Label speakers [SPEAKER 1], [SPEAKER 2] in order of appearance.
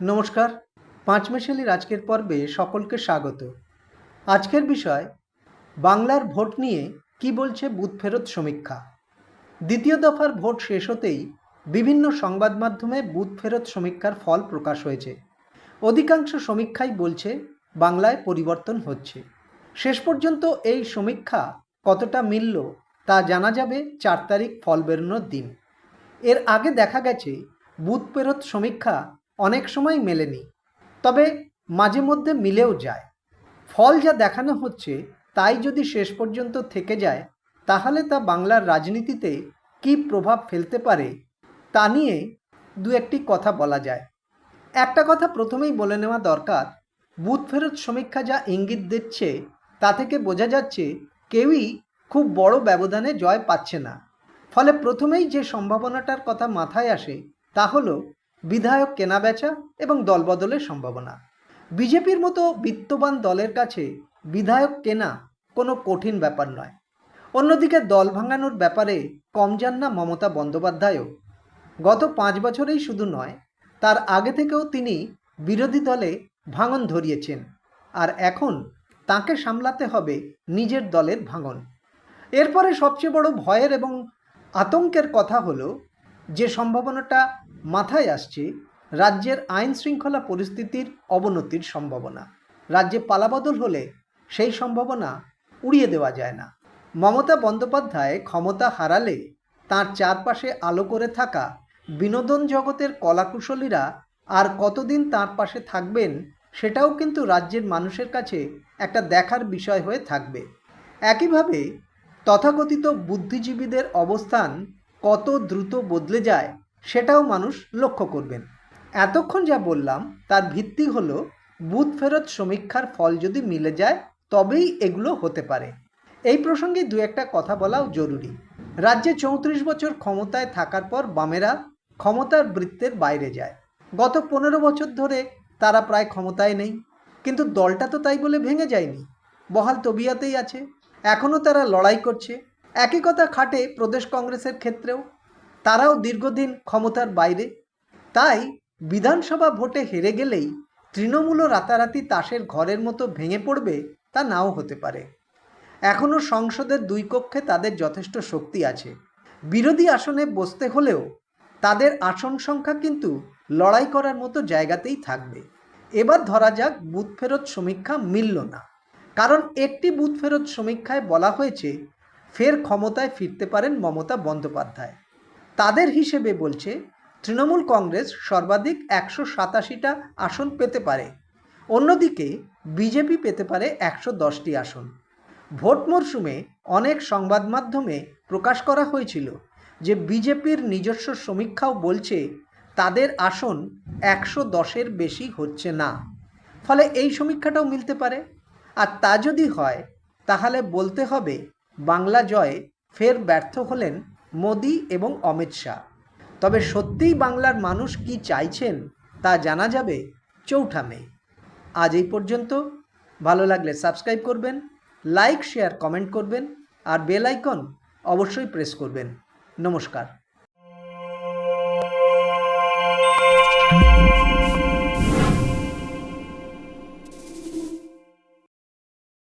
[SPEAKER 1] নমস্কার। পাঁচমেশালির আজকের পর্বে সকলকে স্বাগত। আজকের বিষয় বাংলার ভোট নিয়ে কি বলছে বুথ ফেরত সমীক্ষা। দ্বিতীয় দফার ভোট শেষ হতেই বিভিন্ন সংবাদ মাধ্যমে বুথ ফেরত সমীক্ষার ফল প্রকাশ হয়েছে। অধিকাংশ সমীক্ষাই বলছে বাংলায় পরিবর্তন হচ্ছে। শেষ পর্যন্ত এই সমীক্ষা কতটা মিলল তা জানা যাবে 4 তারিখ ফল বেরোনোর দিন। এর আগে দেখা গেছে বুথ ফেরত সমীক্ষা অনেক সময় মেলেনি, তবে মাঝে মধ্যে মিলেও যায়। ফল যা দেখানো হচ্ছে তাই যদি শেষ পর্যন্ত থেকে যায় তাহলে তা বাংলার রাজনীতিতে কী প্রভাব ফেলতে পারে তা নিয়ে দু একটি কথা বলা যায়। একটা কথা প্রথমেই বলে নেওয়া দরকার, বুথ ফেরত সমীক্ষা যা ইঙ্গিত দিচ্ছে তা থেকে বোঝা যাচ্ছে কেউই খুব বড় ব্যবধানে জয় পাচ্ছে না। ফলে প্রথমেই যে সম্ভাবনাটার কথা মাথায় আসে তা হলো বিধায়ক কেনাবেচা এবং দলবদলের সম্ভাবনা। বিজেপির মতো বিত্তবান দলের কাছে বিধায়ক কেনা কোনো কঠিন ব্যাপার নয়। অন্যদিকে দল ভাঙানোর ব্যাপারে কম যান না মমতা বন্দ্যোপাধ্যায়ও। গত 5 বছরেই শুধু নয়, তার আগে থেকেও তিনি বিরোধী দলে ভাঙন ধরিয়েছেন, আর এখন তাকে সামলাতে হবে নিজের দলের ভাঙন। এরপরে সবচেয়ে বড় ভয়ের এবং আতঙ্কের কথা হলো যে সম্ভাবনাটা মাথায় আসছে, রাজ্যের আইন শৃঙ্খলা পরিস্থিতির অবনতির সম্ভাবনা। রাজ্যে পালাবদল হলে সেই সম্ভাবনা উড়িয়ে দেওয়া যায় না। মমতা বন্দ্যোপাধ্যায় ক্ষমতা হারালে তার চারপাশে আলো করে থাকা বিনোদন জগতের কলাকুশলীরা আর কতদিন তার পাশে থাকবেন সেটাও কিন্তু রাজ্যের মানুষের কাছে একটা দেখার বিষয় হয়ে থাকবে। একইভাবে তথাকথিত বুদ্ধিজীবীদের অবস্থান কত দ্রুত বদলে যায় সেটাও মানুষ লক্ষ্য করবেন। এতক্ষণ যা বললাম তার ভিত্তি হলো বুথ ফেরত সমীক্ষার ফল যদি মিলে যায় তবেই এগুলো হতে পারে। এই প্রসঙ্গে দু একটা কথা বলাও জরুরি। রাজ্যে 34 বছর ক্ষমতায় থাকার পর বামেরা ক্ষমতার বৃত্তের বাইরে যায়। গত 15 বছর ধরে তারা প্রায় ক্ষমতায় নেই, কিন্তু দলটা তো তাই বলে ভেঙে যায়নি, বহাল তবিয়াতেই আছে। এখনও তারা লড়াই করছে। একই কথা খাটে প্রদেশ কংগ্রেসের ক্ষেত্রেও, তারাও দীর্ঘদিন ক্ষমতার বাইরে। তাই বিধানসভা ভোটে হেরে গেলেই তৃণমূলও রাতারাতি তাসের ঘরের মতো ভেঙে পড়বে তা নাও হতে পারে। এখনও সংসদের 2 কক্ষে তাদের যথেষ্ট শক্তি আছে। বিরোধী আসনে বসতে হলেও তাদের আসন সংখ্যা কিন্তু লড়াই করার মতো জায়গাতেই থাকবে। এবার ধরা যাক বুথ ফেরত সমীক্ষা মিলল না, কারণ একটি বুথ ফেরত সমীক্ষায় বলা হয়েছে ফের ক্ষমতায় ফিরতে পারেন মমতা বন্দ্যোপাধ্যায়। তাদের হিসেবে বলছে তৃণমূল কংগ্রেস সর্বাধিক 187টা আসন পেতে পারে, অন্যদিকে বিজেপি পেতে পারে 110টি আসন। ভোট মরশুমে অনেক সংবাদ মাধ্যমে প্রকাশ করা হয়েছিল যে বিজেপির নিজস্ব সমীক্ষাও বলছে তাদের আসন 110-এর বেশি হচ্ছে না। ফলে এই সমীক্ষাটাও মিলতে পারে। আর তা যদি হয় তাহলে বলতে হবে বাংলা জয়ে ফের ব্যর্থ হলেন মোদি এবং অমিত শাহ। তবে সত্যিই বাংলার মানুষ কি চাইছেন তা জানা যাবে 4 মে। আজ এই পর্যন্ত। ভালো লাগলে সাবস্ক্রাইব করবেন, লাইক শেয়ার কমেন্ট করবেন, আর বেল আইকন অবশ্যই প্রেস করবেন। নমস্কার।